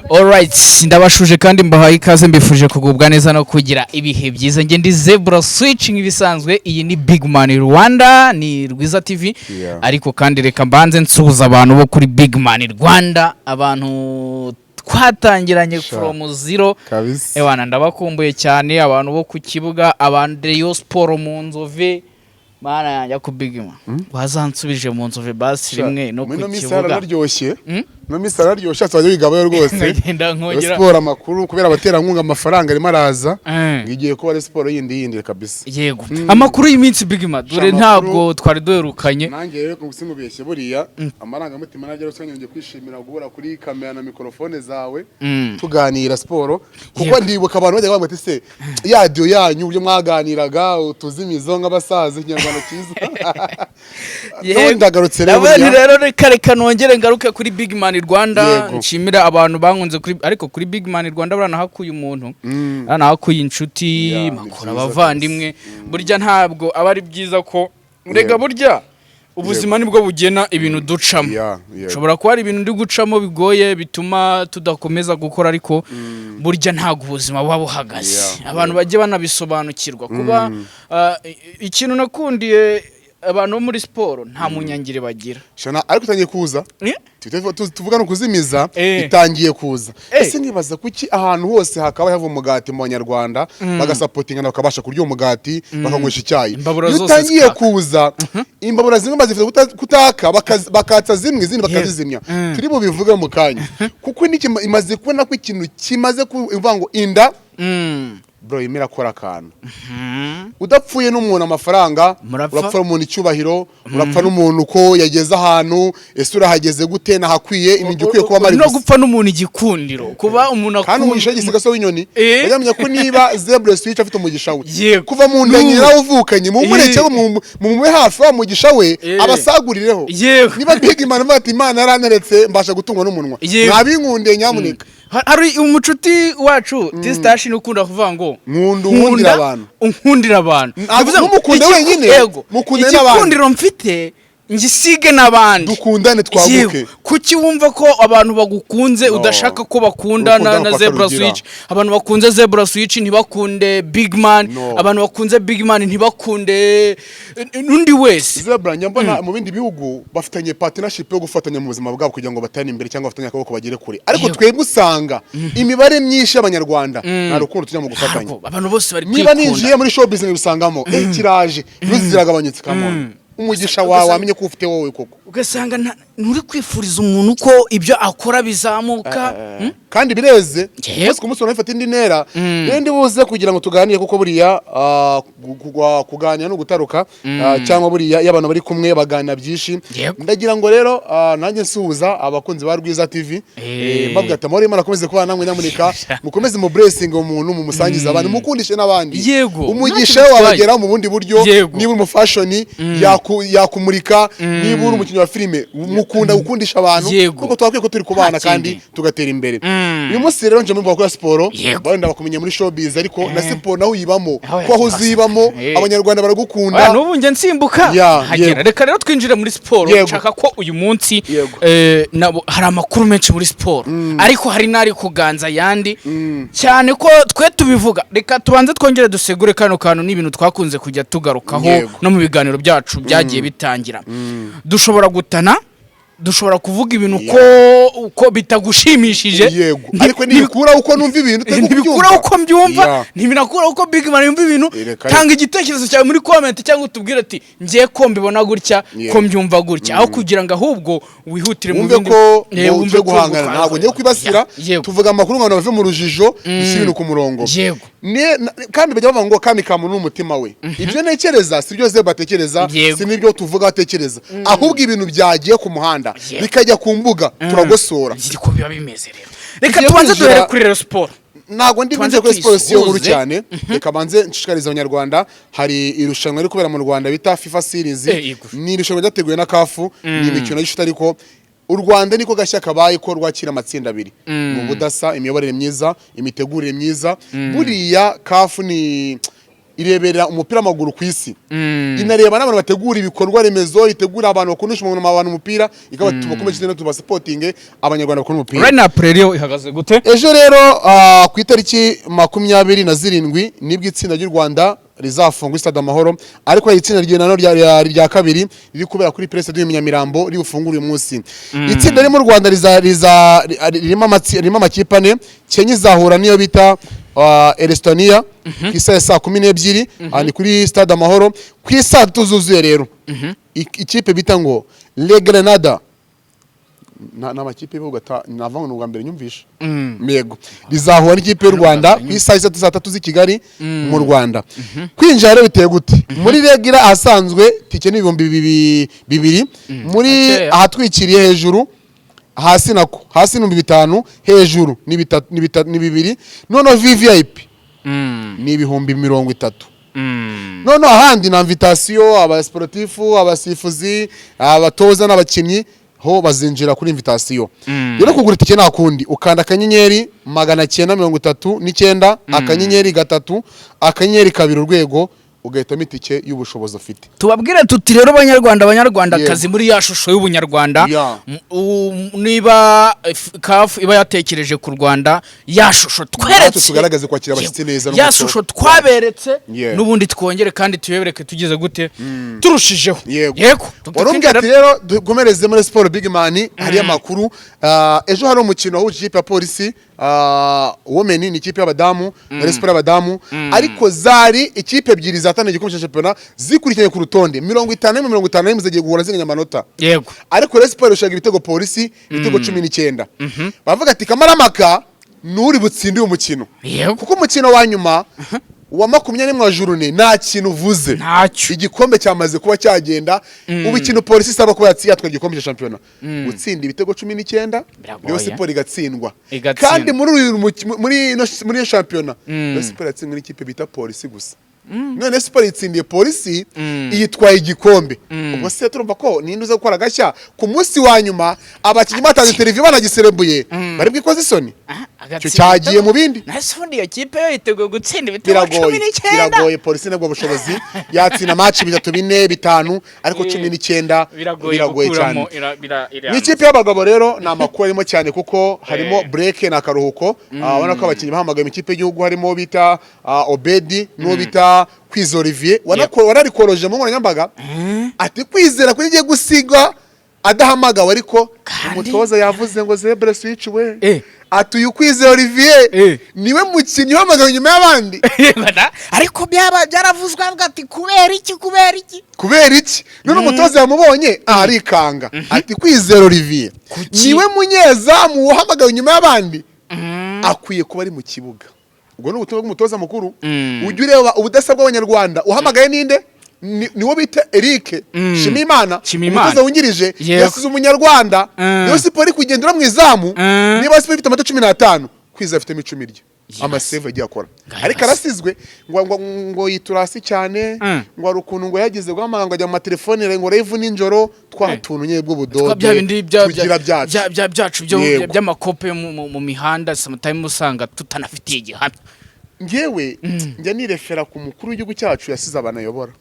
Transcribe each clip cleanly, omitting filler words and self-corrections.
Alright, ndabashuje kandi mbahaye ikaze mbifuje kugubwa neza no kugira ibihe byiza. Nge ndi Zebra Switching ibisanzwe. Iyi ni Big Man Rwanda, ni Rwiza TV. Ariko kandi reka mbanze nsuhuza abantu bo kuri Big Man Rwanda, abantu twatangiranye from zero. Ewana ndabakumbuye cyane, abantu bo ku kibuga, abantu Rayon Sport mu Nzove. Mana yanjye ku Big Man. Wazansubije mu Nzove basi rimwe no ku kibuga. No misara ryoshye atwaje bigabayo rwose. Sport amakuru kubera abaterankunga amafaranga arimo araza. Ngigiye kuba sport yindi kabisa. Yego. Amakuru y'iminsi Big Man dore ntabwo twari doherukanye. Nange rero ngusingubeshye buriya amaranga mutima najya rusanyongeye kwishimira guhura kuri kamera na mikrofone zawe tuganira sport kuko ndibuka abantu bajya bamwe se yadio yanyu byo mwaganiraga utuzimizo nk'abasaza ikinyarwanda cyiza. Ndagarutse rero. Abandi rero reka nongere ngaruke kuri Big Man Rwanda nshimira abantu bankunze kuri ariko kuri Big Man Rwanda baranahakuye umuntu baranahakuye inshuti makora abavandimwe burya ntabwo aba ari byiza ko urega burya ubuzima nibwo bugena ibintu ducamo ushobora kuba ari ibintu ndi gucamo bigoye bituma tudakomeza gukora ariko burya ntabwo ubuzima buba buhagaze abantu bajye banabisobanukirwa kuba ikintu nakundiye abantu muri sport nta munyangire bagira shana ariko tangiye kuza tuvuga no kuzimiza itangiye kuza ese nibaza kuki ahantu hose hakaba hava umugati mu Banyarwanda bagasapotinga bakabasha kurya umugati bakanywesha icyayi utangiye kuza imbabura zimwe bazifite kutaka bakatsa zimwe izindi bakazizimya turi bo bivuga mu kanya kuko niki imaze kubona ko ikintu kimaze kuvuga ngo inda bro imira kora kantu udapfuye n'umuntu amafaranga urapfa umuntu icyubahiro urapfa n'umuntu ko yageze ahantu ese urahageze gute nahakwiye imijye ukwiye kuba mari no gupfa n'umuntu igikundiro kuba umuntu kandi umugisha gisigaso w'inyoni bajamenya ko niba Zebra Switch afite umugisha we kuva mu ndanyira uvukanye mu mureke mu mwe hafi wa mugisha we abasagurireho niba Big Man bati Imana yaraneretse mbasha gutungwa n'umunwa mwabinkunde nyamuneka hari umucuti wacu Tistashi n'ukunda kuvuga ngo nkundira abantu bivuze ngo mukunde wenyine mukunde n'abantu ikundiro mfite ngisige nabandi dukundane twaguke kuki wumva ko abantu bagukunze udashaka ko bakundana na Zebra Switch abantu bakunze Zebra Switch ntibakunde Big Man abantu bakunze Big Man ntibakunde nundi wese Zebra nyambona mu bindi bihugu bafitanye partnership yo gufatanya mu buzima bwabo kugira ngo batane imbere cyangwa bafatanye akaboko bagere kure ariko twebwe usanga imibare myinshi y'Abanyarwanda nta rukundo tujya mu gufatanya abantu bose bari kwikunda niba ninjiye muri show business usangamo kiraje ruziragabanyitse kamone umugisha wawe wamenye ko ufite wowe koko ugasanga nturi kwifuriza umuntu ko ibyo akora bizamuka kandi bireze bose ku munsi wanafata indi ntera ndi buze kugira ngo tuganire kuko buriya kuganira no gutaruka cyangwa buriya y'abantu bari kumwe bagana byinshi ndagira ngo rero nanjye nsuhuza abakunzi ba Rwiza TV babwa tamore Imana akomeze kuba namwe nyamuneka mukomeze mu blessing umuntu mu musangiza abantu mukundishe n'abandi umugisha wabagera mu bundi buryo niba mu fashion yakumurika niba uri umukinnyi wa filime mukunda gukundisha abantu kuko twakwiye ko turi kubana kandi tugatera imbere uyu munsi rero nje mu bakora sport banda bakumenye muri showbiz ariko na sport naho uyibamo ko aho uzibamo Abanyarwanda baragukunda n'ubu nge nsimbuka hagera reka rero twinjire muri sport nshaka ko uyu munsi hari amakuru menshi muri sport ariko hari nari kuganza yandi cyane ko twe tubivuga reka tubanze twongere dusegure kano kantu n'ibintu twakunze kujya tugarukaho no mu biganiro byacu byagiye bitangira dushobora gutana dushobora kuvuga ibintu uko bitagushimishije ariko nibikura uko numva ibintu ntibikura uko mbyumva ntibinakura uko Big Man yumva ibintu tanga igitekerezo cyawe muri comment cyangwa utubwire ati ngiye ko mbibona gutya ko mbyumva gutya aho kugira ngo ahubwo wihutire mu bindi wumve guhangana ntabwo ngiye kwibasira tuvuga amakuru ngo bave mu rujijo isibintu ku murongo kandi bajya bavuga ngo kami kamuntu n'umutima we ibyo ntekereza sibyo Zebra atekereza si nibyo tuvuga atekereza ahubwo ibintu byagiye ku muhanda bikajya ku mbuga turagosora ko biba bimeze rero reka tubanze duhere kuri Rayon Sport ntago ndi binze kuri sport yo nkuru cyane reka banze nshishikariza Abanyarwanda hari irushanwa riri kubera mu Rwanda bita FIFA Series ni irushanwa ryateguwe na CAF ni imikino y'ishuti ariko u Rwanda niko gashya kabaye ko rwakira amatsinda abiri mu budasa imiyoborere myiza imitegurire myiza buriya CAF ni irebera umupira w'amaguru ku isi inareba n'abantu bategura ibikorwa remezo itegura abantu bakundisha abantu umupira ikabatuma kumeje no tuba supporting abanyarwanda bakunda umupira. Right now rero ihagaze gute? Ejo rero ku itariki 27 nibwo itsinda ry'u Rwanda rizafungwa Stade Amahoro, ariko itsinda ry'inano rya kabiri riri kubera kuri Presse du Nyamirambo rifungura uyu munsi. Itsinda riri mu Rwanda ririmo amakipe ane. Kenya izahura niyo bita Estonia ku isaha saa 12 ni kuri Stade Amahoro. Ku isaha tuzuzuye rero ikipe bita ngo Le Grenada na makipe y'ubugata navanga n'ubwa mbere nyumvisha mego rizahura n'ikipe y'u Rwanda ku isaha 3 z'i Kigali mu Rwanda. Kwinjira rero biteye gute? Muri regira asanzwe tike ni 2,000 muri ahatwikiriye hejuru hasi nako hasi 5,000 hejuru ni 2,000 none VVIP ni 30,000. None ahandi na invitation abasportifu abasifuzi abatoza n'abakinnyi ho bazinjira kuri invitation. Rero kugura itike nakundi ukanda akanyenyeri 939 akanyenyeri 3 akanyenyeri 2 urwego ugahita mitike y'ubushobozi ufite. Tubabwire tuti rero abanyarwandakazi muri ya shusho y'ubunyarwanda niba CAF iba yatekereje ku Rwanda ya shusho tweretse tugaragaze kwakira abashyitsi neza ya shusho twaberetse n'ubundi twongere kandi tuyebereke tugize gute turushijeho. Yego urumva ati rero dukomereze muri Sport Big Man hari amakuru. Ejo hari umukino w'uje ikipe ya Polisi women ni ikipe y'abadamu na Sport y'abadamu, ariko zari ikipe ebyiri zatana igikombe cya championnat zikurikiranye ku rutonde 50 zigiye guhura zinganya amanota. Yego ariko Sport ishaka ibitego Polisi ibitego 19 bavuga ati Kamaramaka nuri butsindi umukino kuko umukino wa nyuma wa 21 wa journée nta kintu uvuze igikombe cyamaze kuba cyagenda ubu ikintu Polisi isaba kuba yatwa igikombe cya championnat gutsinda ibitego 19 Rayon Sport igatsindwa kandi muri championnat Rayon Sport yatsindwa n'ikipe bita Polisi gusa. None Sport itsindiye Polisi iyitwaye igikombe. Ubwo se turumva ko ninde uza gukora gashya ku munsi wa nyuma abakinnyi batanze televiziyo banagiserebuye bari bwikoze isoni cyo cyagiye mu bindi. Nasundi ya kipe yo yiteguye gutsinda ibitego 19. Biragoye Polisi nabwo bushobozi yatsinda match 3-4-5 ariko 19 biragoye cyane. Ni ikipe y'abagabo rero na makuru arimo cyane kuko harimo break na karuhuko. Abona ko abakinnyi bahamagaye mu ikipe y'igihugu harimo bita Obedi no bita Kwiza Olivier wararikoroje mu nkoranyambaga ati kwizera ko igiye gusiga adahamagawe, ariko umutoza yavuze ngo Zebra switch we ati uyu Kwiza Olivier niwe mukinnyi uhamagawe nyuma y'abandi. Ariko byaravuzwe avuga ati kubera iki none umutoza yamubonye arikanga ati Kwiza Olivier niwe munyezamu uhamagawe nyuma y'abandi akwiye kuba ari mu kibuga. Ubwo ni ubutumwa bw'umutoza mukuru ujye ureba ubudasa bw'abanyarwanda uhamagaye ninde niwo bita Eric Shimimana umutoza wungirije yasize umunyarwanda niyo Sport kugendera mu izamu niba Sport ifite amata 15 Kwiza afite 10 amasave agiye akora ariko arasizwe ngo yiturasi cyane ngo ari ukuntu ngo yagize guhamagara ngo ajya mu telefone ngo live ninjoro twatuntu nye bw'ubudodo tugira byacu by'amakope mu mihanda sometimes usanga tutanafitiye igihamya. Ngewe njya nirefera ku mukuru w'igihugu cyacu yasize abanayobora.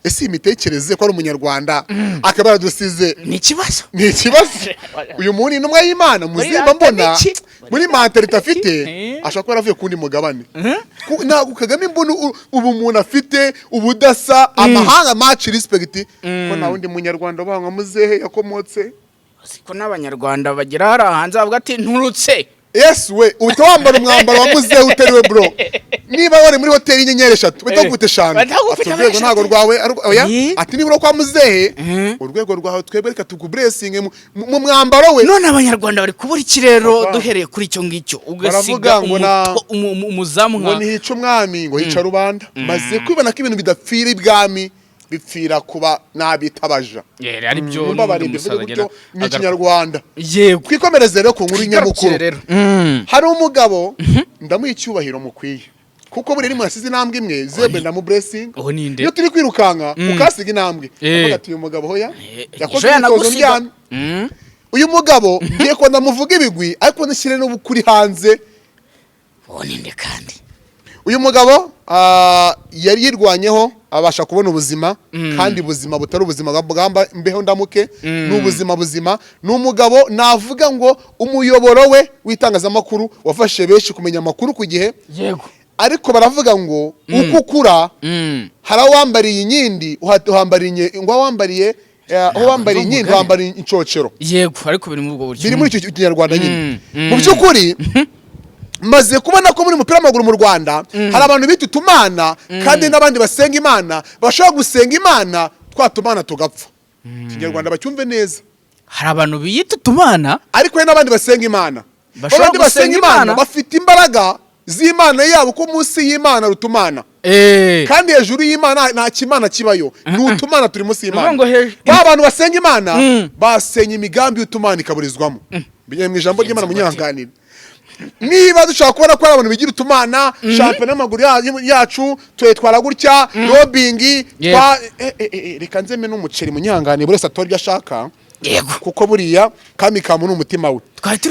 Ese imitekerereze ko ari umunyarwanda akaba yadusize ni ikibazo uyu muntu intumwa y'Imana muzimba mbona muri mentality afite ashaka ko aravuye kundi mugabane ntabwo Kagame mbona ubu umuntu afite ubudasa amahanga match respect ko na wundi munyarwanda banga muzehe yakomotse ko n'abanyarwanda bagira hari hanze avuga ati nturutse. Yes we utawambara umwambaro wa muzehe uteriwe bro niba wari muri hoteli y'inyenyeri 3 betagute 5 urwego ntago rwawe oya ati nibura kwa muzehe urwego rwawe twebwe reka tugublessing mu mwambaro we. None abanyarwanda bari kubura ikirero duhereye kuri icyo ngicyo ugasiga umuzamu ngo nihica umwami ngo hica rubanda maze kwibona ko ibintu bidapfira ibwami bipfira kuba nabitabaja ari byo ni Kinyarwanda. Yego twikomereze rero ku nkuru nyamukuru hari umugabo ndamuha icyubahiro mukwiye kuko buri rimwe yasize intambwe imwe Zebra na mu blessing iyo turi kwirukanka ukasiga intambwe avuga ati uyu mugabo hoya yakoze imitozo njyana uyu mugabo ngiye ko ndamuvuga ibigwi ariko ndashyire no bukuri hanze ninde kandi uyu mugabo yari yirwanyeho abasha kubona ubuzima kandi ubuzima butari ubuzima bwamba mbeho ndamuke n'ubuzima buzima n'umugabo navuga ngo umuyoboro we witangazamakuru wafashe benshi kumenya amakuru ku gihe yego ariko baravuga ngo uko ukura harawambariye inyindi uhambariye ngo wambariye wambariye inyindi wambariye incocero yego ariko biri mu bwo buryo biri muri icyo kinyarwanda nyine mu byukuri maze kubona ko muri mupira w'amaguru mu Rwanda hari abantu bita utumana kandi n'abandi basenga Imana bashobora gusenga Imana twatumana tugapfa kinyarwanda bacyumve neza hari abantu biyita utumana ariko hari n'abandi basenga Imana abandi basenga Imana bafite imbaraga z'Imana yabo ko munsi y'Imana rutumana kandi hejuru y'Imana nta kimana kibayo ni utumana turi munsi y'Imana abantu basenga Imana basenya imigambi y'utumana ikaburizwamo bigiye mu ijambo ry'Imana munyanganira niba dushaka kubona ko abantu bigira utumana champion y'amaguru yacu twetwara gutya lobbying reka nzeme n'umuceri munyangane buri satori byashaka yego kuko buriya kami kamu n'umutima we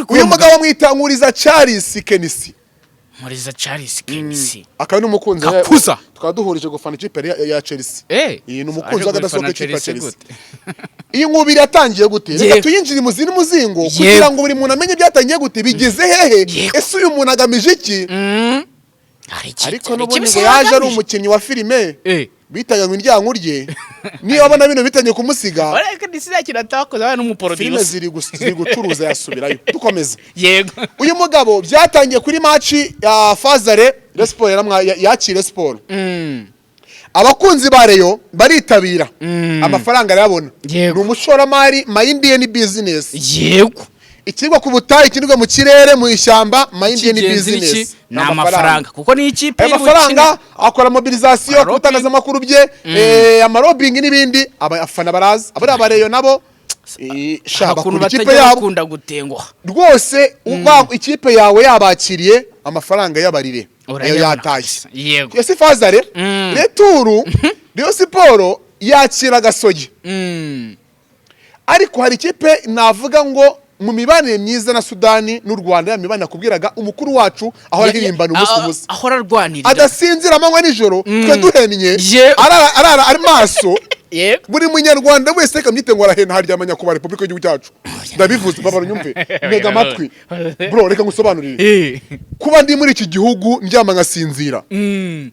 uyu mugabo mwitanguriza Charles Kenisi Muriza Charles Kenisi akaba n'umukunzi kapuza twaduhurije gufana ikipe ya Chelsea iyi n'umukunzi agadasohoka ikipe ya Chelsea iyi nkubiri yatangiye gute reka tuyinjire mu zindi muzingo kugira ngo buri muntu amenye byatangiye gute bigeze hehe ese uyu muntu agamije iki ariko n'ubundi ngo yaje ari umukinnyi wa filime bitaga ngo indyango rye niba abona bino bitanye kumusiga ariko disira kiratakoze abana n'umuproducer filime ziri gucuruza yasubirayo dukomeza yego uyu mugabo byatangiye kuri match ya Fazare Sport yakire Sport abakunzi ba Rayon baritabira amafaranga arabona ni umushoramari Indian business yego ikigwa ku butayi kinirwa mu kirere mu ishyamba Indian business n'amafaranga kuko ni ikipe y'amafaranga akora mobilisation kutangaza makuru bye amarobing n'ibindi abafana baraza abari abareyo nabo shaka ku ikipe yabo kunda gutengwa rwose uba ikipe yawe yabakiriye amafaranga yabarire ayo yatashye yego yesi Fazare returu Rayon Sport yakira Gasogi ariko hari ikipe navuga ngo mu mibanire myiza na Sudani n'u Rwanda yamibana kubwiraga umukuru wacu aho aririmbana umunsi umunsi aho ararwanirira adasinzira amanywa nijoro twe duhennye arara ari maso buri munyarwanda wese kamyite ngo arahena harya amanyakubahwa Republika y'Igihugu cyacu ndabivuze babara nyumve ntega amatwi bro reka ngusobanurire kuba ndi muri iki gihugu ndyama ngasinzira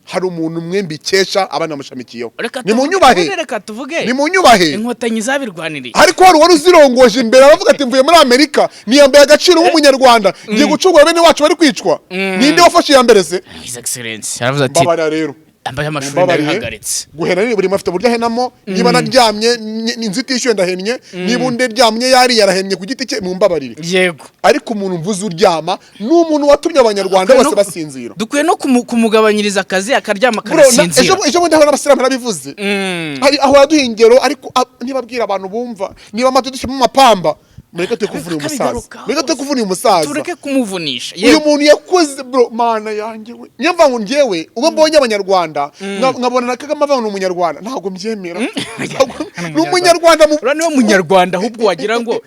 hari umuntu mwembi kesha abana mushamikiyeho ni mu nyubahe reka tuvuge ni mu nyubahe inkotanyi zabirwaniriye ariko wari uzirongoje imbere aravuga ati mvuye muri Amerika niyambaye agaciro nk'umunyarwanda ngiye gucungura bene wacu bari kwicwa ninde wafashe ya mbere se His Excellency yaravuze ati babara rero ambaye amashuri ndabihagaritse guhena ni buri mafite buryo ahenamo niba naryamye inzitishyuye ndahennye niba unde ryamye yari yarahennye ku giti cye mu mbabarire yego ariko umuntu mvuze uryama n'umuntu watumye abanyarwanda bose basinzira dukwiye no kumugabanyiriza akazi akaryama karasinzira ejo bundi aho n'abasiramu narabivuze hari aho yaduha ingero ariko nibabwira abantu bumva niba amatu dushyemo amapamba mureke tukuvuna umusaza tureke kumuvunisha uyu muntu yakoze bro mana yanjye we nyamva ngo njyewe uba mbonye abanyarwanda nkabona na Kagame avana umunyarwanda ntabwo mbyemera ni umunyarwanda niwe munyarwanda ahubwo wagira ngo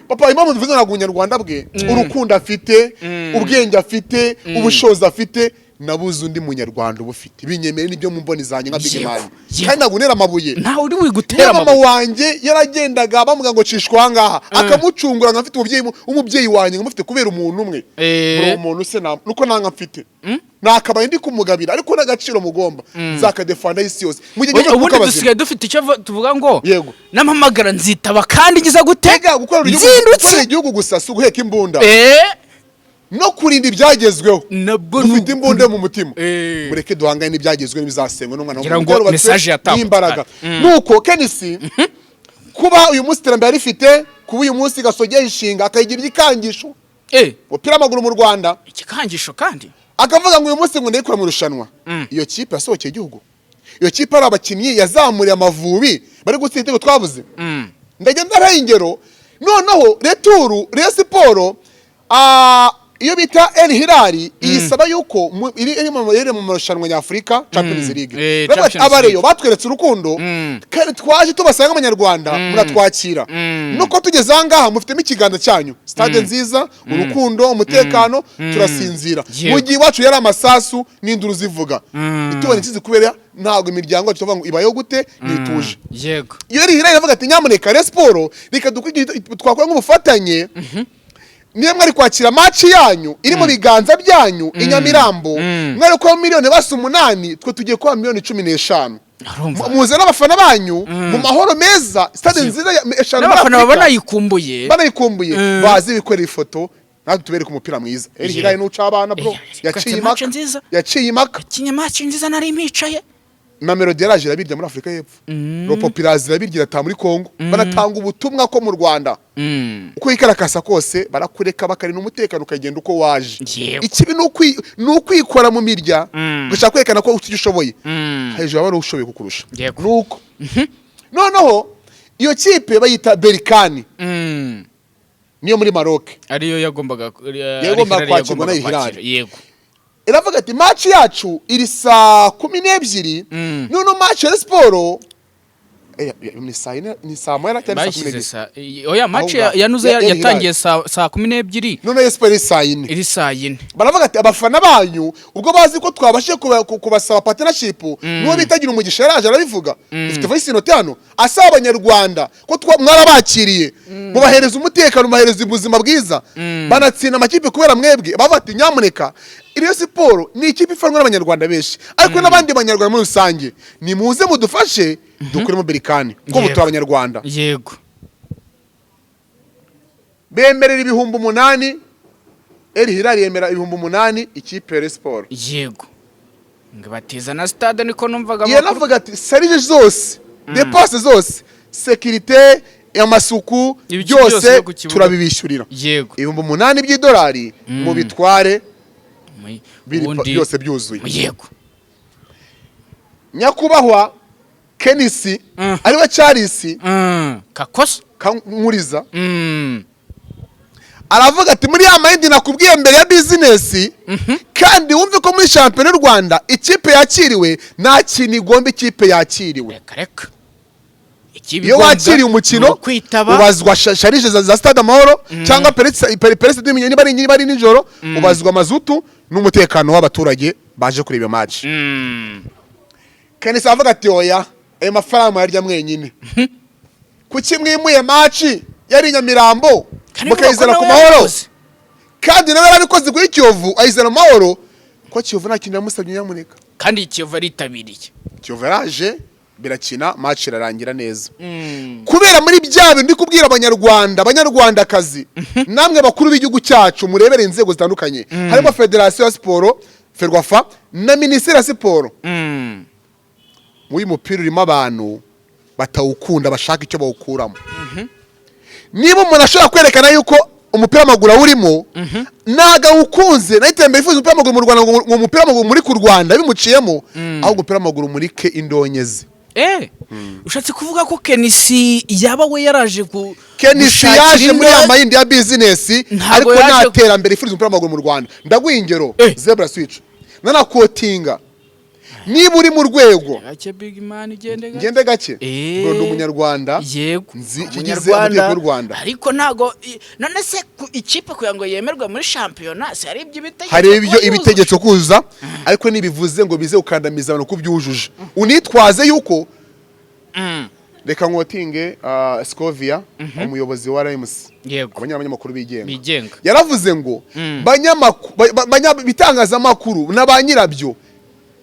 papa impamvu mbivuze ntabwo umunyarwanda bwe urukundo afite ubwenge afite ubushobozi afite nabuze undi munyarwanda ubufite binyemere nibyo mu mboni zanjye nka Big Man kandi nagunera amabuye ntawe uri wigutera mama wanjye yaragendaga bamuga ngo cishwa ngaha akamucungura nkafite umubyeyi wanjye ngumufite kubera umuntu umwe bro umuntu se nuko nanga mfite nakabaye ndi kumugabira ariko n'agaciro mugomba zakadefanda isi yose ubundi dusigaye dufite icyo tuvuga ngo yego namamagara nzitaba kandi ngiza gutega gukorera igihugu gusa si uguheka imbunda no kurinda ibyagezweho dufite imbunda mu mutima mureke duhangane n'ibyagezweho n'ibizasengwa n'umwana ngo message y'imbaraga nuko Kenisi kuba uyu munsi iterambere rifite kuba uyu munsi Gasogeye ishinga akayigira igikangisho umupira w'amaguru mu Rwanda igikangisho kandi akavuga ngo uyu munsi ngo ndikora mu rushanwa iyo kipe yasohokeye igihugu iyo kipe ari abakinnyi yazamuriye Amavubi bari gutsinda igitego twabuze ndagenda araha ingero noneho returu Rayon Sport iyo bita El Hilal iyisaba yuko iri mu marushanwa nyafurika Champions League abareyo batweretse urukundo kandi twaje tubasanga abanyarwanda muratwakira nuko tugeze ahangaha mufitemo ikiganza cyanyu stade nziza urukundo umutekano turasinzira mu gihe iwacu yari amasasu n'induru zivuga itubona ikizi kubera ntabwo imiryango tuvuga ngo ibayo gute nituje yego iyo El Hilal iravuga ati nyamuneka Rayon Sport reka twakora nk'ubufatanye niyo mwari kwakira match yanyu iri mu biganza byanyu inyamirambo mwari ko miliyoni basa 8 twe tugiye kwa miliyoni 15 muze n'abafana banyu mu mahoro meza stade nziza eshanu n'abafana banayikumbuye bazi bikorera ifoto natwe tubereka umupira mwiza El Hilal n'uca abana bro yaciye imaka kinye match nziza nari imicaye na Melody yaraje irabirya muri Afrika y'Epfo Populazi irabirya ta muri Kongo banatanga ubutumwa ko mu Rwanda uko ikarakasa kose barakureka bakarina umutekano ukagenda uko waje ikibi n'ukwikora mu mirya gushaka kwerekana ko utishoboye hejuru abari ushoboye kukurusha nuko noneho iyo kipe bayita Berkane niyo muri Maroc ariyo yagombaga kwakirwa na El Hilal yego iravuga ati match yacu iri saa 12 none match ya Sport ni saa moya cyane saa 12 oya match yanuze yatangiye saa 12 none Sport iri saa 4 baravuga ati abafana banyu ubwo bazi ko twabashe kubasaba partnership nuwo bitagira umugisha yaraje arabivuga dufite voice note hano asaba abanyarwanda ko mwarabakiriye mubahereza umutekano mubahereza ubuzima bwiza banatsinda amakipe kubera mwebwe bavati nyamuneka Rayon Sport ni ikipe ifanwa n'abanyarwanda benshi ariko n'abandi banyarwanda muri rusange ni muze mudufashe dukuremo Berkane ko mutura abanyarwanda yego bemerera 8,000 El Hilal yemera 8,000 ikipe ya Rayon Sport yego ngabatiza na stade niko numvaga yanavuga ati sarije zose dépense zose sécurité amasuku byose turabibishyurira yego 8,000 by'idolari mu bitware byose byuzuye yego nyakubahwa Kenisi ariwe Charles kakosa kankuriza aravuga ati muri ya mayindi nakubwiye mbere ya business kandi wumve ko muri champion y'u Rwanda ikipe yakiriwe nta kintu igomba ikipe yakiriwe reka iyo wakiriye umukino ubazwa sharije za stade Amahoro cyangwa perezida niba ari nijoro ubazwa mazutu n'umutekano w'abaturage baje kureba match Kenisi avuga ati oya ayo mafaranga yarya mwenyine kuki mwimuye match yari Nyamirambo mukayizana ku Mahoro kandi nawe yarabikoze kuri Kiyovu ayizana Mahoro ko Kiyovu nta kintu yamusabye nyamuneka kandi Kiyovu aritabiriye Kiyovu yaraje birakina match irarangira neza kubera muri byabo ndi kubwira abanyarwandakazi namwe bakuru b'igihugu cyacu murebere inzego zitandukanye harimo Federation ya Sport Ferwafa na Ministeri ya Sport uyu mupira urimo abantu batawukunda bashaka icyo bawukuramo niba umuntu ashobora kwerekana yuko umupira w'amaguru urimo naga ukunze nahitembe ifuza umupira w'amaguru mu Rwanda ngo umupira w'amaguru muri ku Rwanda bimuciyemo aho umupira w'amaguru muri ke indonyeze ushatse kuvuga ko Kenisi yaba we yaraje ku Kenisi yaje muri amayindi ya business ariko natera mbere ifuza umupira w'amaguru mu Rwanda ndaguha ingero Zebra Switch nana kotinga niba uri mu rwego ngende gake ngo ni umunyarwanda yego kigize amategeko y'u Rwanda ariko ntago none se ikipe kugira ngo yemerwe muri championnat se hari ibyo ibitegeko kuza ariko nibivuze ngo bize ukandamiza abantu kubyujuje unitwaze yuko reka nkotinge Scovia umuyobozi wa RMC abanyamakuru bigenga yaravuze ngo bitangazamakuru na ba nyirabyo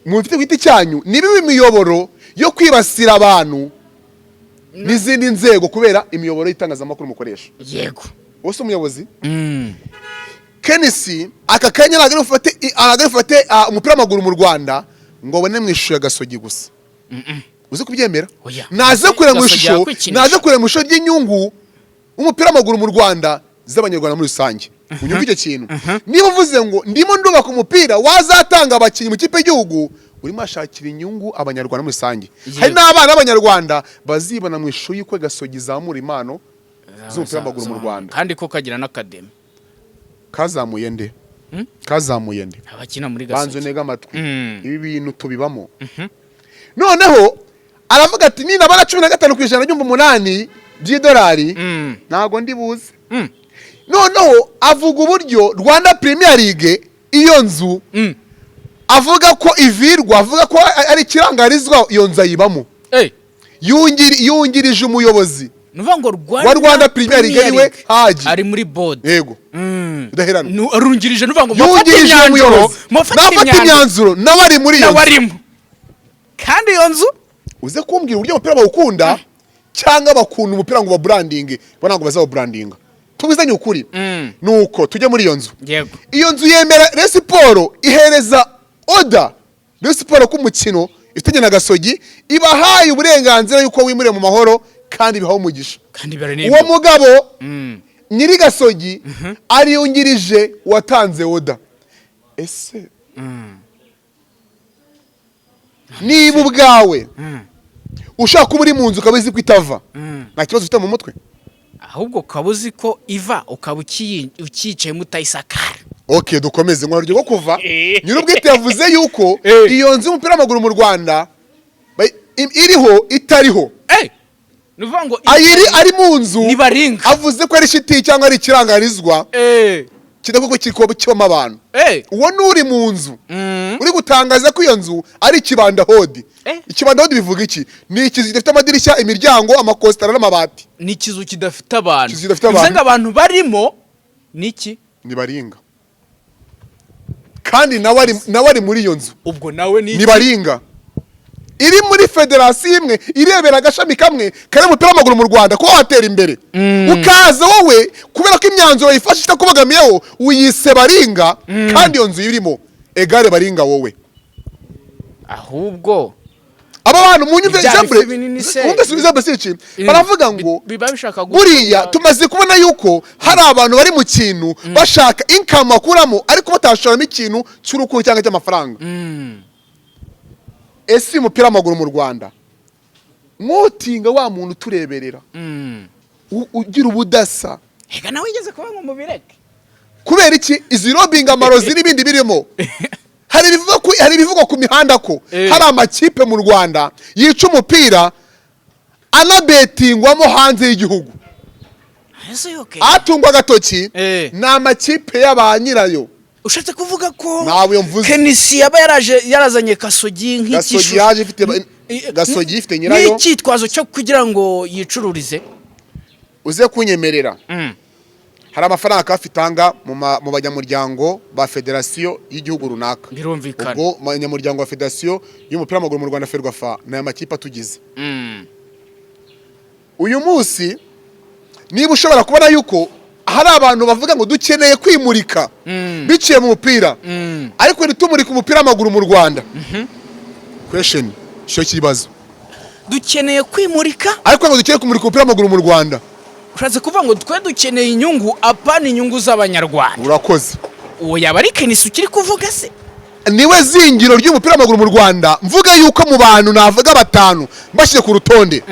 mufite gwiti cyanyu nibi imiyoboro yo kwibasira abantu n'izindi nzego kubera imiyoboro y'itangazamakuru mukoresha yego wose umuyobozi Kenisi aka kanya aragafate umupira w'amaguru mu Rwanda ngo bone mwishusho ya Gasogi gusa uzi kubyemera naze kureba mu ishusho ry'inyungu umupira w'amaguru mu Rwanda z'abanyarwanda muri rusange unyumva icyo kintu niba uvuze ngo ndimo ndubaka umupira wazatanga abakinyi mu kipe y'igihugu urimo ashakira inyungu abanyarwanda muri rusange hari n'abana b'abanyarwanda bazibona mu ishusho y'uko Gasogi zamura impano z'umupira w'amaguru mu Rwanda kandi ko kagira n'akademi kazamuye nde kazamuye nde abakina muri banzo Gasogi nega amatwi ibi bintu tubibamo noneho aravuga ati nina bara 15% ry'umva 8 by'idolari ntago ndi buze noneho avuga uburyo Rwanda Premier League iyo nzu avuga ko ivirwa avuga ko ari kirangarizwa iyo nzu ayibamo yungirije umuyobozi nuvuga ngo Rwanda Premier League niwe haji ari muri board yego udaherana arungirije nuvuga ngo yungirije umuyobozi nafata imyanzuro nawe ari muri iyo kandi iyo nzu uze kumbwira uburyo umupira bawukunda cyangwa bakunda umupira ngo babranding bo ntabwo bazaba branding tubizanye ukuri nuko tujye muri iyo nzu yego iyo nzu yemera Resiporo ihereza order Resiporo ku mukino ifitanye na Gasogi ibahaye uburenganzira yuko wimure mu mahoro kandi bihaho umugisha kandi bare uwo mugabo nyiri Gasogi ariyungirije watanze order ese niba ubwawe ushaka uri mu nzu ukabizi ko itava nta kibazo ufite mu mutwe ahubwo kabuzi ko iva ukaba ukicaye mutayisakara okay dukomeze ngo ryo kuva nyirubwite yavuze yuko iyo nzu umupira w'amaguru mu Rwanda iriho itariho nuvuga ngo ari mu nzu nibaringa avuze ko ari shiti cyangwa ari ikirangarizwa kidakoko kikobo cyoma abantu uwo nuri mu nzu uri gutangaza ko iyo nzu ari kibanda hodi ikibanda hodi bivuga iki ni ikizu gifite amadirishya imiryango amakostara n'amabati ni ikizu kidafite abantu bivuga abantu barimo niki nibaringa kandi nawe ari muri iyo nzu ubwo nawe nibaringa iri muri federasiyo imwe irebera agashami kamwe kare umupira w'amaguru mu Rwanda ko watera imbere ukaza wowe kubera ko imyanzuro yifashisha kubagamiyeho uyise baringa kandi iyo nzu irimo egare baringa wowe ahubwo aba bantu mu nyumve jambre baravuga ngo buriya tumaze kubona yuko hari abantu bari mu kintu bashaka income akuramo ariko batashoramo ikintu cy'urukundo cyangwa cy'amafaranga ese umupira w'amaguru mu Rwanda mwotinga wa muntu tureberera ugira ubudasa hega nawe igeze kuba ngo mubireke kubera iki izi lobbying amarozi n'ibindi birimo hari ibivugwa ku mihanda ko hari amakipe mu Rwanda yica umupira anabetingwamo hanze y'igihugu atungwa agatoki ni amakipe y'abanyirayo ushatse kuvuga ko nawe mvuze Kenisi yaba yarazanye Gasogi nk'ikishu Gasogi ifite nyirayo n'icyitwazo cyo kugira ngo yicururize uze kunyemerera hari amafaranga kafitanga mu banyamuryango ba federasiyo y'igihugu runaka birumvikana ubwo abanyamuryango wa federasiyo y'umupira w'amaguru mu Rwanda Ferwafa na amakipe atugize uyu munsi niba ushobora kubona yuko hari abantu bavuga ngo dukeneye kwimurika biciye mu mupira ariko nitumurika umupira w'amaguru mu Rwanda question cyo kibazo dukeneye kwimurika ariko ngo dukeneye kumurika umupira w'amaguru mu Rwanda ushatse kuvuga ngo twe dukeneye inyungu apana inyungu z'abanyarwanda urakoze uwo yaba ari Kenisi ukiri kuvuga se niwe zingiro ry'umupira w'amaguru mu Rwanda mvuga yuko mu bantu navuga batanu mbashyize ku rutonde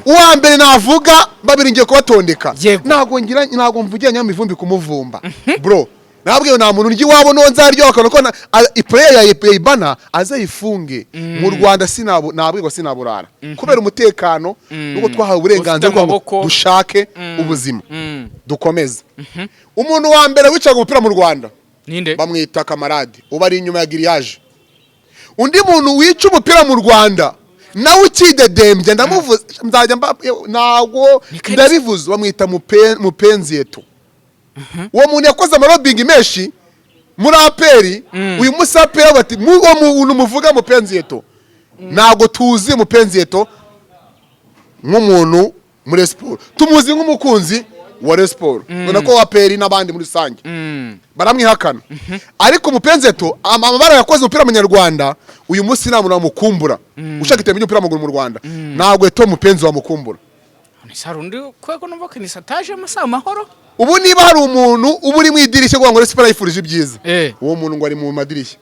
uwa mbere navuga babiri ngiye kubatondeka ntago mvugira nyamivumbi kumuvumba bro nabwiye nta muntu ngi wabo nonzaryo akana ko iplayer ya Ibana azayifunge mu Rwanda nabwiye sinaburara kubera umutekano nuko twahawe uburenganzira bwo dushake ubuzima dukomeza umuntu wa mbere wicaga umupira mu Rwanda ninde bamwita kamarade ubari inyuma ya Giriage undi muntu wica umupira mu Rwanda nawe ukidedembye ndamuvuze nzajya nago ndabivuze bamwita mupenzi yetu uwo muntu yakoze amarobing menshi muri aperi uyu musapera bati mugo muntu muvuga mupenzi yetu nago tuzi mupenzi yetu nk'umuntu muri sport tumuzi nk'umukunzi wa sport ubona ko aperi n'abandi muri sange baramwihakana ariko mupenzi yetu amabara yakoze umupira mu Nyarwanda uyu munsi nta muntu wamukumbura ushaka itembe umupira w'amaguru mu Rwanda ntabwo eto mupenzi wamukumbura nisarundi kwego numva Kenisi ataje amasa amahoro ubu niba hari umuntu uba uri mu idirishya ngo Resiporo yifurije ibyiza uwo muntu ngo ari mu madirishya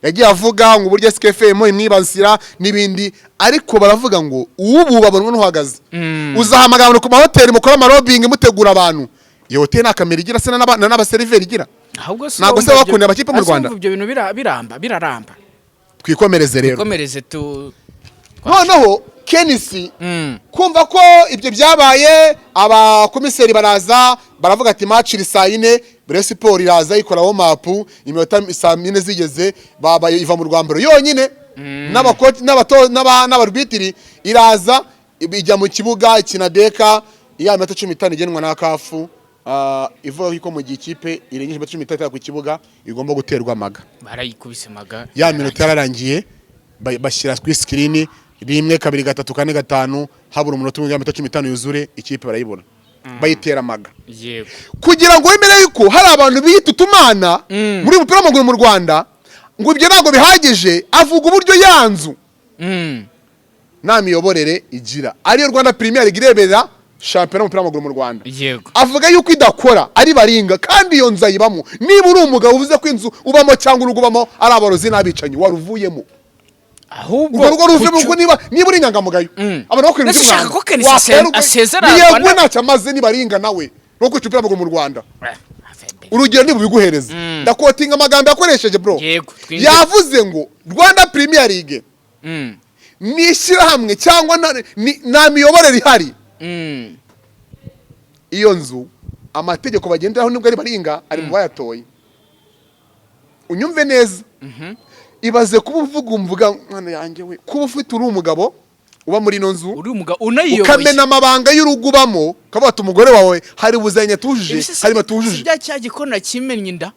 yagiye avuga ngo uburyo SKFM imwibasira n'ibindi ariko baravuga ngo ubu babonwa n'uhagaze uzahamagara ku mahoteli mukora amarobing mutegura abantu iyo hoteli nta kamera igira se n'abaseriveri igira ahubwo ntabwo se bakunda amakipe mu Rwanda ibyo bintu biraramba twikomereze rero twikomereze noneho Kenisi kumva ko ibyo byabaye abakomiseri baraza baravuga ati match iri saa 4 Rayon Sport iraza ikora warm up iminota saa 4 zigeze babaye iva mu Rwambaro yonyine n'abakoti n'abarubitiri iraza ijya mu kibuga ikinadeka ya minota 15 igenwa na kafu ivuga ko mu gikipe irengeje minota 15 ku kibuga igomba guterwa amaga barayikubise maga ya minota yararangiye bashyira kuri screen 1 2 3 4 5 habura umunota umwe minota 15 yuzure ikipe barayibona bayitera amaga yego kugira ngo wemere yuko hari abantu biyita utumana muri umupira w'amaguru mu Rwanda ngo ibyo ntago bihagije avuga uburyo yanzu nta miyoborere igira ariyo Rwanda Premier League irebera shampiyona y'umupira w'amaguru mu Rwanda yego avuga yuko idakora ari baringa kandi iyo nzu ayibamo niba uri umugabo uvuze ko inzu ubamo cyangwa urugo ubamo ari abarozi n'abicanyi waruvuyemo ahubwo urwo ruvemo ngo niba uri inyangamugayo abantu bakwira nashaka ko Kenisi asezera yego ntacyo amaze ni baringa nawe no kwica umupira w'amaguru mu Rwanda urugero niba biguhereza ndakotinga amagambo yakoresheje bro yavuze ngo Rwanda Premier League nishyira hamwe cyangwa nta miyoborere ihari iyo nzu amategeko bagenderaho nibwo ari baringa ari mu bayatoye unyumve neza ibaze kuba uvuga mwana yanjye we kuba ufite uri umugabo uba muri ino nzu uri umugabo unayiyoboye ukamena amabanga y'urugo ubamo kabata umugore wawe hari buzanye tujuje hari batujuje sibya cya gikona kimennye inda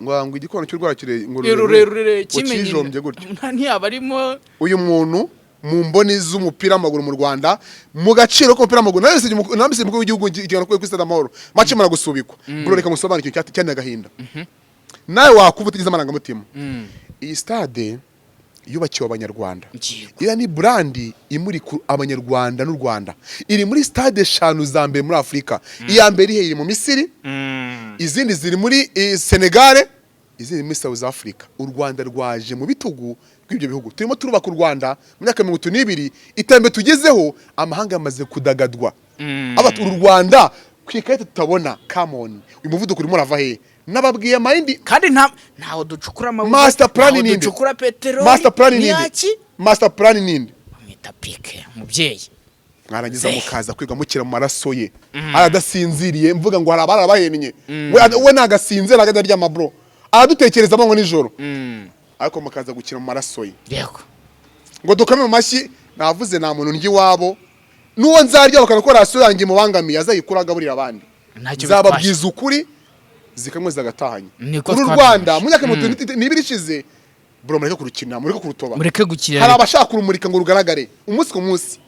ngo igikona cy'urwakire ngo rurerure kimenye gutyo ntiyaba arimo uyu muntu mu mboni z'umupira w'amaguru mu Rwanda mu gaciro k'umupira w'amaguru nabise mu gihugu igana kuri Stade Amahoro match mara gusubikwa bro reka musobanukire cyane agahinda nawe wakubutiza amarangamutima iyi stade yubakiwe abanyarwanda ira ni brandi imuri abanyarwanda n'u Rwanda iri muri stade 5 za mbere muri Afrika iya mbere iri mu Misiri izindi ziri muri Senegal izindi muri South Africa u Rwanda rwaje mu bitugu bw'ibyo bihugu turimo turubaka u Rwanda mu myaka 32 itambe tugezeho amahanga yamaze kudagadwa abatu u Rwanda kwikayete tutabona come on uyu muvuduko urimo rava he nababwiye mind kandi ntaho ducukura amabuye master plan ninde ducukura petrol master plan ninde mwita pike mubyeyi mwarangiza mukaza kwiga mukira mu maraso ye aradasinziriye mvuga ngo hari abarabahenye we nagasinze nagadarya mabro aradutekereza ngo nijoro ariko mukaza gukira mu maraso ye yego ngo dukame mu mashyi navuze nta muntu ndyi wabo nuwo nzarya bakana rasiyo yanjye mubangamiye azayikuraga burira abandi zababwiza ukuri zikamwe zagatahanye uru Rwanda mu myaka 2 ishize bro mureke kurukina mureke kurutoba mureke gukira hari abashaka kurumurika ngo rugaragare umunsi ku munsi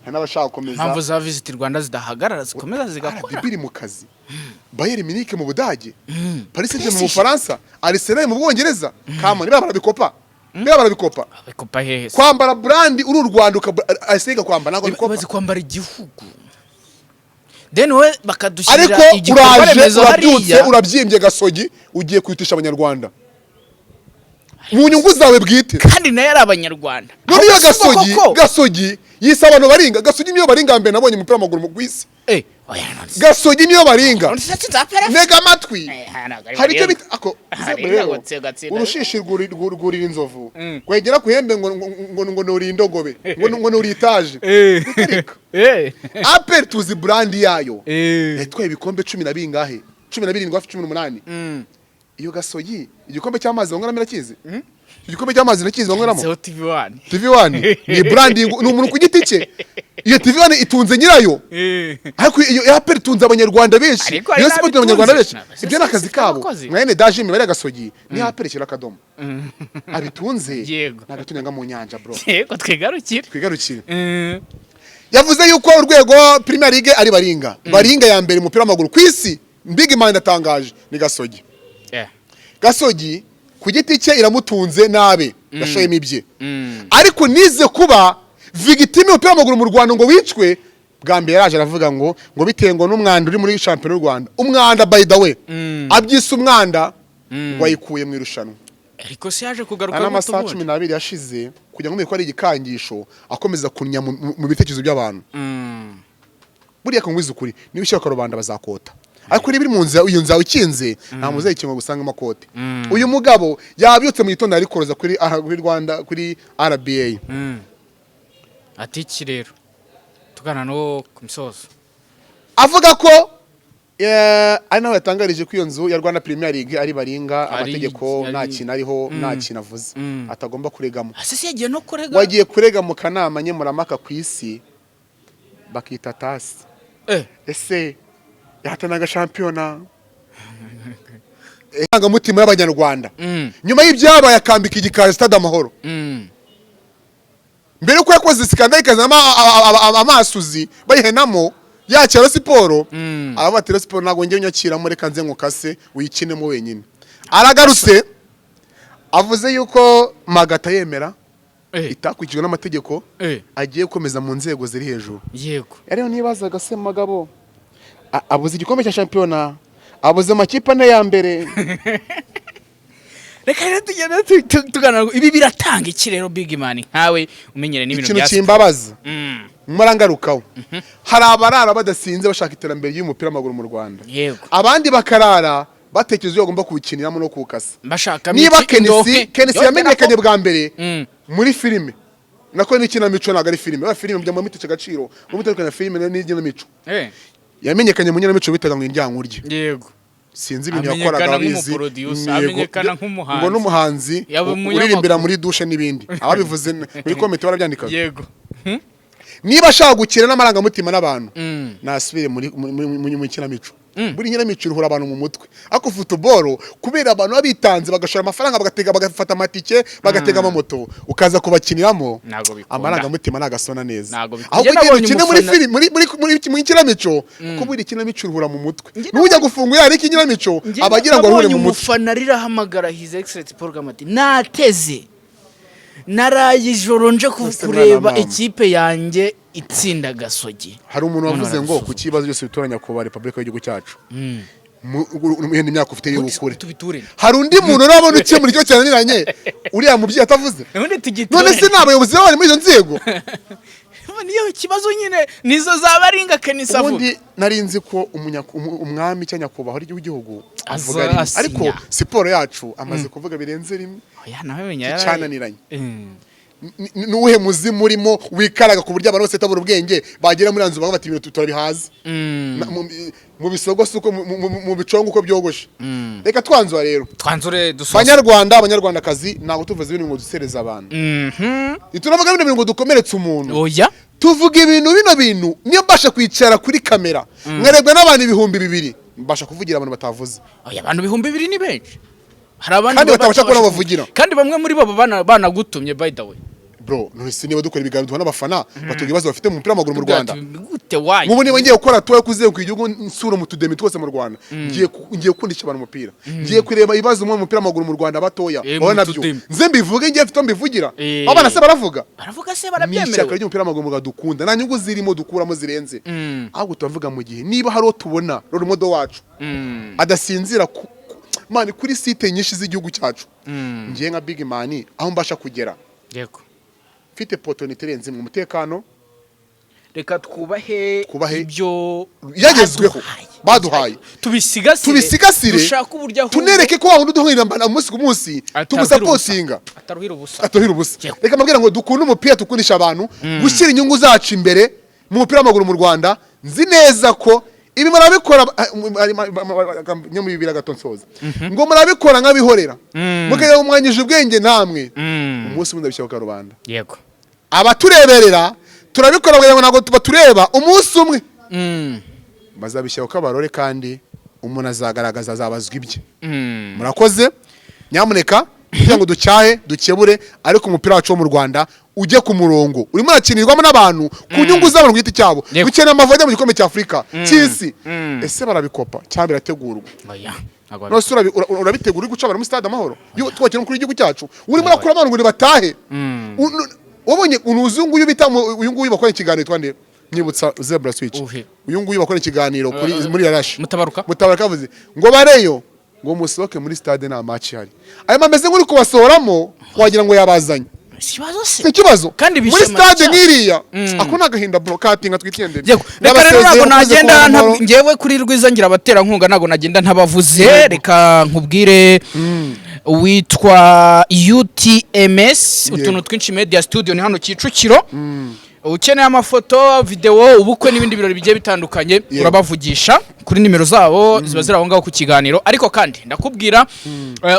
hari n'abashaka komeza mpamvu za Visit Rwanda zidahagarara zikomeza zigakora biri mu kazi Bayern Munich mu Budage Paris Saint-Germain mu Faransa Arsenal mu Bwongereza kama niba barabikopa bikopa hehe kwambara brand uru Rwanda asiga kwambara nago bikopa bazi kwambara igihugu then we bakadushyira igikorwa remezo hariya urabyimbye Gasogi ugiye kwitisha abanyarwanda mu nyungu zawe bwite kandi nayo ari abanyarwanda niyo Gasogi yise abantu baringa Gasogi niyo baringa mbere nabonye umupira w'amaguru mu gwisi Gasogi niyo baringa nega amatwi hari icyo bita ako urushishi rwurira inzovu kwegera kuhembe ngo nuri indogobe ngo nuri itaje Apple tuzi brand yayo yatwaye ibikombe 10 na bingahe 12 hafi 18 iyo Gasogi igikombe cy'amazi bangana mirakizi igikombe cy'amazi nakizi bangoramo TV1 ni branding ni umuntu ku giti cye iyo TV1 itunze nyirayo ariko iyo Apple itunze abanyarwanda benshi iyo sport abanyarwanda benshi ibyo nakazi kabo mwene daje imibare Gasogi ni Apple kira kadomo abitunze nagatunanga mu nyanja bro yego twigarukire yavuze yuko urwego Premier League ari baringa ya mbere umupira w'amaguru kwisi Big Man atangaje ni Gasogi Gasogi ku giti cye iramutunze nabe gashoyemo ibye ariko nize kuba victime y'umupira w'amaguru mu Rwanda ngo wicwe bwa mbere yaje aravuga ngo bitengo n'umwanda uri muri champion y'u Rwanda umwanda by the way abyise umwanda wayikuye mu irushanwa ariko se yaje kugaruka n'amasaha 12 yashize kugira ngo mwiko ari igikangisho akomeza kunya mu bitekerezo by'abantu buriya ko ngwiza ukuri niba ushaka rubanda bazakota ariko niba iri mu nzu iyo nzu ikinze nta muzayikinga gusanga amakote. Uyu mugabo yabyutse mu gitondo ari koroza kuri Rwanda kuri RBA ati iki rero tugana no ku misozo avuga ko ari nawe yatangarije ko iyo nzu ya Rwanda Premier League ari baringa amategeko nta kintu ariho nta kintu avuze atagomba kuregamo. Asisi yagiye no kurega, wagiye kurega mu kanama nkemuramaka ku isi bakita tasi. Ese yahatanaga shampiyona irangamutima y'Abanyarwanda nyuma y'ibyabaye akambika igikari Stade Amahoro mbere yuko yakoze skandal ikazana amasuzi bayihenamo yakira siporo ababatira siporo nago ngiye nyakiramo reka nze nkukase uyikinemo wenyine. Aragarutse avuze yuko Magata yemera itakurikijwe n'amategeko agiye gukomeza mu nzego ziri hejuru. Yego rero nibazaga se Magabo abuze igikombe cya shampiyona, abuze amakipe ane ya mbere. Reka rero tugenda tugana ibi biratanga iki rero Big Man nkawe umenyere n'ibintu byase. Ikintu kimbabaza murangarukaho hari abarara badasinze bashaka iterambere y'umupira w'amaguru mu Rwanda. Yego Abandi bakarara batekereza yo bagomba kuwukiniramo no kuwukasa. Niba Kenesi yamenyekanye bwa mbere muri filime nako n'ikinamico ntago ari filime. Ba filime bya mumite cy'agaciro mu mutandukanya filime n'ikinamico. Yamenyekanye mu kinamico bitaga ngo Indyankurye. Yego sinzi ibintu yakoraga abizi amenyekana nk'umuhanzi ngo n'umuhanzi uririmbira muri dushe n'ibindi ababivuze muri komite barabyandika. Yego niba ashaka gukina n'amarangamutima n'abantu nasubire muri kinamico. Buri nyiramico iruhura abantu mu mutwe. Ako football kubera abantu babitanze bagashora amafaranga bagafata amatike bagatega amamoto ukaza kubakiniramo amarangamutima nagasona neza. Ahubwo ukine muri film muri kinamico kuko buri kinamico iruhura mu mutwe. Nujya gufungura ari kinamico abagira ngo aruhure mu mutwe. Umufana rirahamagara His Excellency Paul Kagame nateze naraye ijoro nje kureba ikipe yanjye itsinda Gasogi. Hari umuntu wavuze ngo ku kibazo cyose bitoranya kuba Republika y'igihugu cyacu mu imyaka ufite y'ubukure. Hari undi muntu urabona ukiye muri cyo cyananiranye uriya mubyeyi atavuze. None se n'abayobozi bari muri izo nzego niyo kibazo nyine nizo zabaringa Kenisa avuga. Ubundi narinzi ko umwami cyanya kubaho ari igihugu avuga ariko siporo yacu amaze kuvuga birenze rimwe. Oya nawe menya cyananiranye. Nuhe muzimu urimo wikaraga ku buryo abantu bose tabura ubwenge bagera muri anzu bavuga bati ibintu turabihaza mu bisogo suko mu bicongo uko byogoshe. Reka twanzura rero twanzure dusoza abanyarwandakazi ntago tuvuze ibintu ngo dusereza abantu. Itunavuga ibintu ngo dukomeretse umuntu. Oya tuvuga ibintu bintu niyo mbasha kwicara kuri kamera mwerebwe n'abantu 200 mbasha kuvugira abantu batavuze. Oya abantu 200 ni benshi. Hari abandi kandi batabasha kubona bavugira kandi bamwe muri bo banagutumye by the way. Bro none se niba dukora ibiganiro duhana abafana batugira ibibazo bafite mu mupira w'amaguru mu Rwanda. Gute wayi mu niba ngiye gukora tuwe kuziye ku igihugu nsura mu tudemi twose mu Rwanda ngiye kundisha abantu umupira ngiye kureba ibibazo mu mupira w'amaguru mu Rwanda batoya babona byo nze mbivuge ngiye mfite mbivugira abana se baravuga se barabyemera cyakora y'umupira w'amaguru mu dukunda nta nyungu zirimo dukuramo zirenze ahubwo tuvuga mu gihe niba hari o tubona rero modo wacu adasinzira mani kuri site nyinshi z'igihugu cyacu ngiye nka Big Man aho mbasha kugera. Yego mfite opportunity renze mu mutekano. Reka twubahe ibyo yagezweho baduhaye tubisigasire dushaka uburyo tunereke ko wahundi duhirira umunsi ku munsi tumusapotinga ataruhira ubusa. Reka mbabwira ngo dukunda umupira tukundisha abantu gushyira inyungu zacu imbere mu mupira w'amaguru mu Rwanda. Nzi neza ko ibi murabikora nyamwe bibira gatonsoza ngo murabikora nk'abihorera mukajya umwanyije ubwenge namwe umunsi wundi bishyaka rubanda. Yego abatureberera turabikora kugira ngo nago tubatureba umunsi umwe bazabishyaka ko abarore kandi umuntu azagaragaza azabazwa ibye. Murakoze nyamuneka kugira ngo ducyahe dukebure ariko umupira wacu wo mu Rwanda ujye ku murongo urimo urakinirwamo n'abantu ku nyungu z'abantu giti cyabo bukene amavode mu gikombe cya Afrika cy'isi. Ese barabikopa cyangwa birategurwa? Oya no sura urabitegura guca abantu mu Stade Amahoro twakira kuri igihugu cyacu urimo urakura abantu ngo batahe. Wabonye unuzungu yubita uyu nguyu bakora ikiganiro twande nyibutsa Zebra Switch uyu nguyu bakora ikiganiro kuri muri Yarashi mutabaruka avuze ngo bareyo ngo musohoke muri stade na match hari ayo mameze nk'uri kubasohoramo wagira ngo yabazanye ikibazo se ikibazo kandi muri stade nkiriya ako nagahinda brokatinga twitendere reka rero ntago nagenda ngewe kuri Rwiza ngira abatera nkunga ntago nagenda ntabavuze reka nkubwire witwa UTMS utuntu twinshi media studio ni hano Kicukiro ukeneye amafoto video ubukwe n'ibindi birori bigiye bitandukanye urabavugisha kuri nimero zabo ziba ziraho ngaho ku kiganiro ariko kandi ndakubwira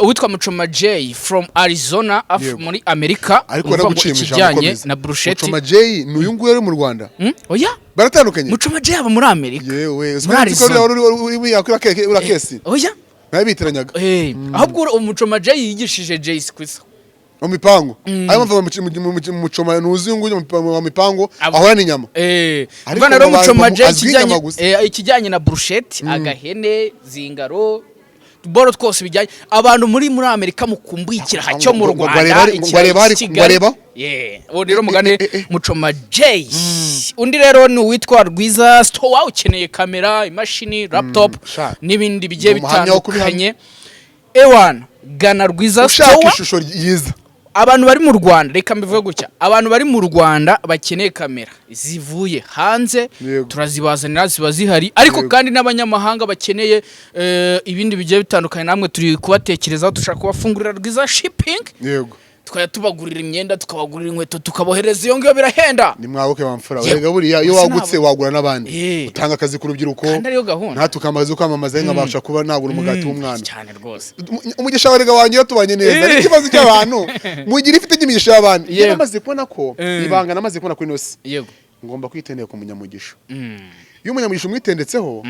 uwitwa Muchoma J from Arizona muri Amerika ariko nagucimisha na bruschetta Muchoma J n'uyu nguyu ari mu Rwanda oya baratandukanye Muchoma J aba muri Amerika yewe uri yakora kesi oya nabitiranyaga ahubwo Muchoma J yigishije J Squeeze mu mipango ayo mva mu Muchoma nuzi nguye mu mipango ahora ni nyama bana rero Muchoma J ikijyanye na bruschetta agahene zingaro boro twose bijyanye abantu muri Amerika mukumbikira hacyo mu Rwanda bareba rero mugane Muchoma J undi rero ni witwa Rwiza store ukeneye kamera imashini laptop n'ibindi bigiye bitandukanye ewan gana Rwiza store ushaka ishusho yiza abantu bari mu Rwanda reka mbivuge gutya abantu bari mu Rwanda bakeneye kamera zivuye hanze turazibazanira ziba zihari ariko kandi n'abanyamahanga bakeneye ibindi bigiye bitandukanye namwe turi kubatekerezaho dushaka kubafungurira Rwiza shipping yego tukaya tubagurira imyenda tukabagurira inkweto tukabohereza iyo ngiyo birahenda ni mwabuke bamfura wega buriya iyo wagutse wagura nabandi utanga akazi ku rubyiruko nta tukamaze ukamamaza nkabasha kuba nagura umugati w'umwana cyane rwose umugisha warega wanjye tubanye neza ikibazo cy'abantu mugira ifite imigisha y'abantu yamaze kubona ko ibanga namaze kubona kuri nosi yego ngomba kwitendera ku munyamugisha iyo umunyamugisha umwitendetseho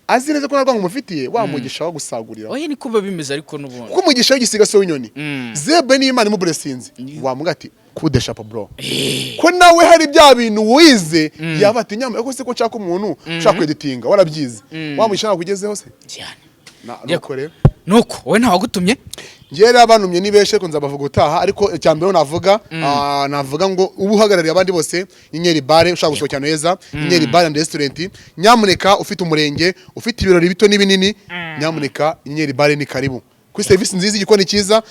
azi neza ko narwango mufitiye wamugisha wa gusagurira oye ni kuba bimeze ariko nubundi kuko umugisha w'igisiga so w'inyoni zebe n'Imana mu blessings wamuga ati kude chapo bro ko nawe hari bya bintu wize yabati nyama ko se ko cyaka umuntu ushaka kweditinga warabyize wamugisha nakugezeho se cyane nakore nuko wowe nta wagutumye ngera abantumye nibeshe ko nzabavuga utaha ariko cyambere navuga ngo ubuhagarariye abandi bose Inyenyeri Bare ushaka gusohokana neza Inyenyeri Bare and Restaurant nyamuneka ufite umurenge ufite ibirori bito n'ibinini nyamuneka Inyenyeri Bare ni karibu kuri service nziza igikoni cyiza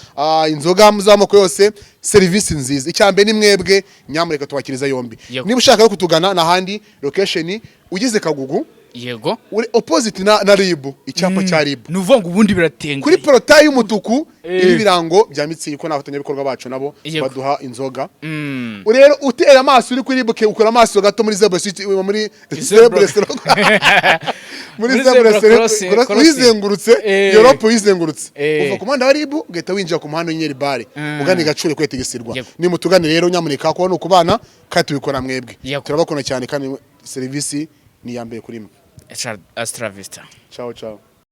inzoga muzamoko yose service nziza icyambere ni mwebwe nyamuneka tubakiriza yombi niba ushaka kutugana n'ahandi location ugize Kagugu yego uri opposite na Ribu icyapa cya Ribu nuvuga ngo ubundi biratenga kuri portail y'umutuku iri birango bya Mitsingi ko nafatanya bikorwa bacu nabo baduha inzoga urero utera amaso uri kuri Ribu ke ukora amaso gato muri Zebra City muri Zebra muri Zebra wizengurutse Europe wizengurutse uva ku muhanda wa Ribu ugahita winjira ku muhanda Inyenyeri Bare ugana Gacure kwetegesirwa ni mutugane rero nyamuneka ko no kubana kandi tubikora mwebwe turabakona cyane kandi service ni yambaye kuri mwe Astra Vista ciao ciao